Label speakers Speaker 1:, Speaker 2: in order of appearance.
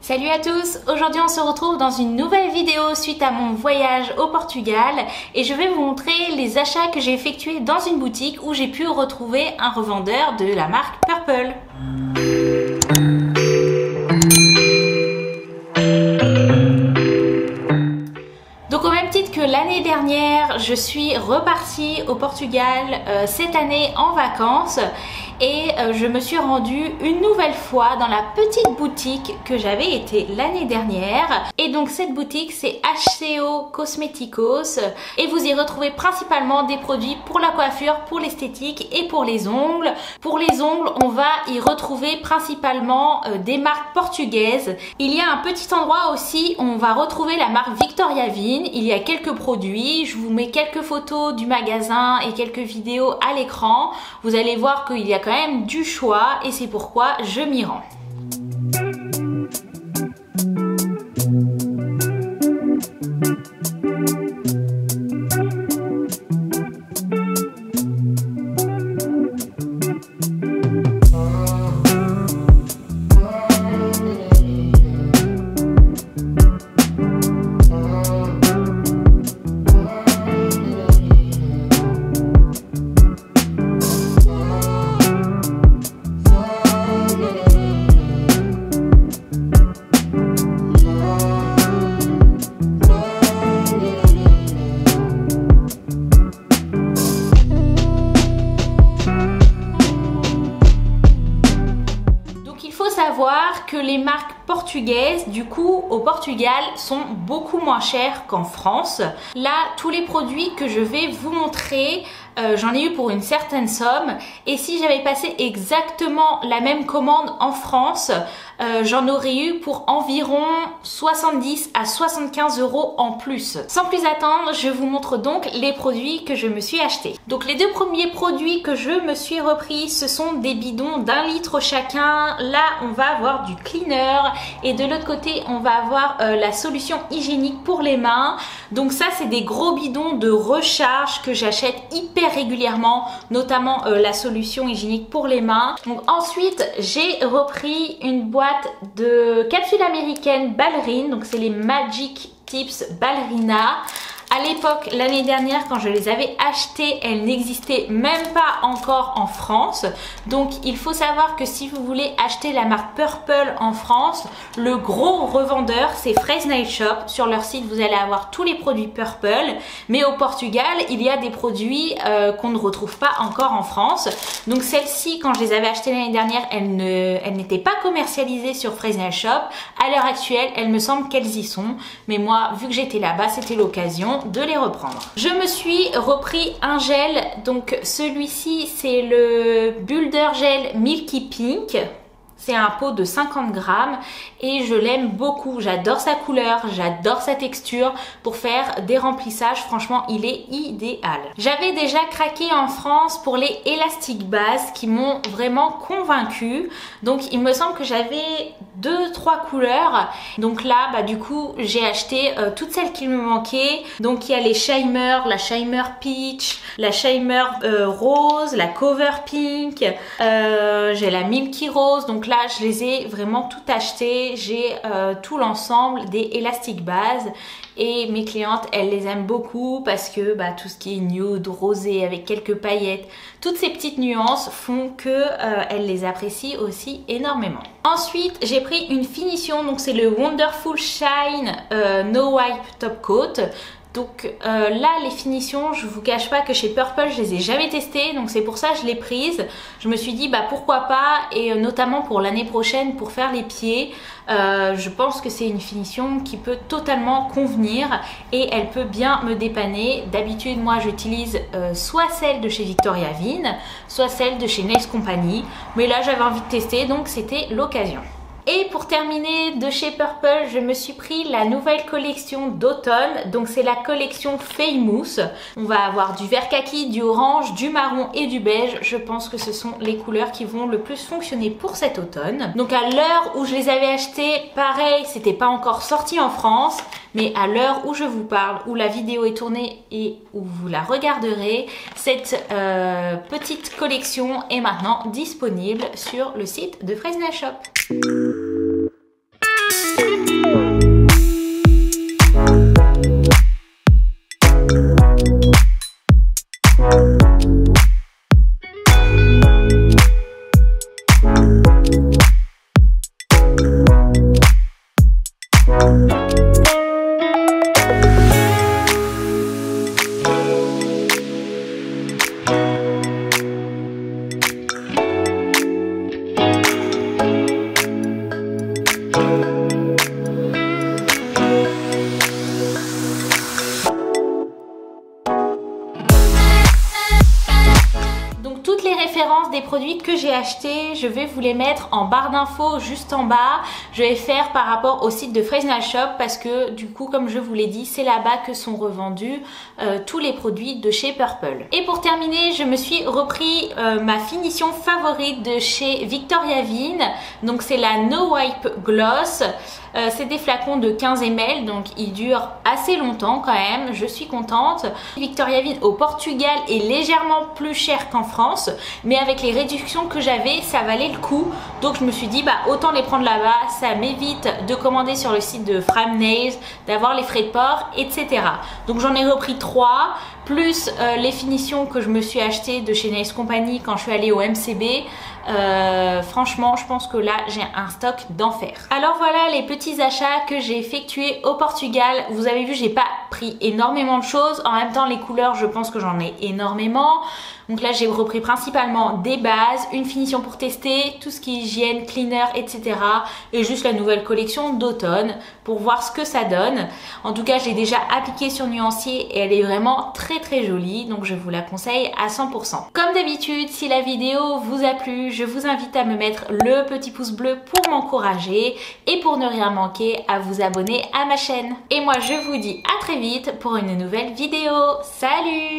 Speaker 1: Salut à tous, aujourd'hui on se retrouve dans une nouvelle vidéo suite à mon voyage au Portugal et je vais vous montrer les achats que j'ai effectués dans une boutique où j'ai pu retrouver un revendeur de la marque Purple. Donc au même titre que l'année dernière, je suis repartie au Portugal cette année en vacances et je me suis rendue une nouvelle fois dans la petite boutique que j'avais été l'année dernière. Et donc cette boutique c'est HCO Cosméticos et vous y retrouvez principalement des produits pour la coiffure, pour l'esthétique et pour les ongles. Pour les ongles, on va y retrouver principalement des marques portugaises. Il y a un petit endroit aussi où on va retrouver la marque Victoria Vin. Il y a quelques produits, je vous mets quelques photos du magasin et quelques vidéos à l'écran. Vous allez voir qu'il y a quand même du choix et c'est pourquoi je m'y rends. Que les marques portugaises du coup au Portugal sont beaucoup moins chères qu'en France. Là, tous les produits que je vais vous montrer, j'en ai eu pour une certaine somme et si j'avais passé exactement la même commande en France, j'en aurais eu pour environ 70 à 75 € en plus. Sans plus attendre, je vous montre donc les produits que je me suis achetés. Donc les deux premiers produits que je me suis repris, ce sont des bidons d'1 litre chacun. Là, on va avoir du cleaner et de l'autre côté, on va avoir la solution hygiénique pour les mains. Donc ça, c'est des gros bidons de recharge que j'achète hyper régulièrement, notamment la solution hygiénique pour les mains. Donc ensuite, j'ai repris une boîte de capsules américaines ballerines, donc c'est les Magic Tips Ballerina. À l'époque, l'année dernière, quand je les avais achetées, elles n'existaient même pas encore en France. Donc, il faut savoir que si vous voulez acheter la marque Purple en France, le gros revendeur, c'est Fraise Nail Shop. Sur leur site, vous allez avoir tous les produits Purple. Mais au Portugal, il y a des produits qu'on ne retrouve pas encore en France. Donc, celles-ci, quand je les avais achetées l'année dernière, elles n'étaient pas commercialisées sur Fraise Nail Shop. À l'heure actuelle, elles me semblent qu'elles y sont. Mais moi, vu que j'étais là-bas, c'était l'occasion de les reprendre. Je me suis repris un gel, donc celui-ci c'est le Builder Gel Milky Pink. C'est un pot de 50 grammes et je l'aime beaucoup. J'adore sa couleur, j'adore sa texture. Pour faire des remplissages, franchement, il est idéal. J'avais déjà craqué en France pour les Elastic Base qui m'ont vraiment convaincue. Donc, il me semble que j'avais 2-3 couleurs. Donc là, du coup, j'ai acheté toutes celles qui me manquaient. Donc, il y a les Shimmer, la Shimmer Peach, la Shimmer Rose, la Cover Pink. J'ai la Milky Rose. Donc là, je les ai vraiment toutes achetées. J'ai tout l'ensemble des Elastic Base et mes clientes, elles les aiment beaucoup parce que tout ce qui est nude, rosé avec quelques paillettes, toutes ces petites nuances font que elles les apprécient aussi énormément. Ensuite, j'ai pris une finition, donc c'est le Wonderful Shine No Wipe Top Coat. Donc là, les finitions, je vous cache pas que chez Purple, je les ai jamais testées, donc c'est pour ça que je l'ai prise. Je me suis dit pourquoi pas, et notamment pour l'année prochaine pour faire les pieds, je pense que c'est une finition qui peut totalement convenir et elle peut bien me dépanner. D'habitude, moi j'utilise soit celle de chez Victoria Vin, soit celle de chez Nails Company, mais là j'avais envie de tester, donc c'était l'occasion. Et pour terminer, de chez Purple, je me suis pris la nouvelle collection d'automne. Donc c'est la collection Famous. On va avoir du vert kaki, du orange, du marron et du beige. Je pense que ce sont les couleurs qui vont le plus fonctionner pour cet automne. Donc à l'heure où je les avais achetés, pareil, c'était pas encore sorti en France. Mais à l'heure où je vous parle, où la vidéo est tournée et où vous la regarderez, cette petite collection est maintenant disponible sur le site de Fraise Nail Shop. Des produits que j'ai achetés, je vais vous les mettre en barre d'infos juste en bas. Je vais faire par rapport au site de Fressnapf Shop parce que du coup, comme je vous l'ai dit, c'est là-bas que sont revendus tous les produits de chez Purple. Et pour terminer, je me suis repris ma finition favorite de chez Victoria Vin. Donc c'est la No Wipe Gloss. C'est des flacons de 15 ml, donc ils durent assez longtemps quand même, je suis contente. Victoria Vin au Portugal est légèrement plus cher qu'en France, mais avec les réductions que j'avais, ça valait le coup. Donc je me suis dit, bah autant les prendre là-bas, ça m'évite de commander sur le site de Frame Nails, d'avoir les frais de port, etc. Donc j'en ai repris 3, plus les finitions que je me suis achetées de chez Nails Company quand je suis allée au MCB. Franchement, je pense que là j'ai un stock d'enfer. Alors voilà les petits achats que j'ai effectués au Portugal. Vous avez vu, j'ai pas pris énormément de choses. En même temps, les couleurs, je pense que j'en ai énormément. Donc là, j'ai repris principalement des bases, une finition pour tester, tout ce qui est hygiène, cleaner, etc. Et juste la nouvelle collection d'automne pour voir ce que ça donne. En tout cas, je l'ai déjà appliquée sur nuancier et elle est vraiment très très jolie. Donc je vous la conseille à 100%. Comme d'habitude, si la vidéo vous a plu, je vous invite à me mettre le petit pouce bleu pour m'encourager et pour ne rien manquer, à vous abonner à ma chaîne. Et moi, je vous dis à très vite pour une nouvelle vidéo. Salut!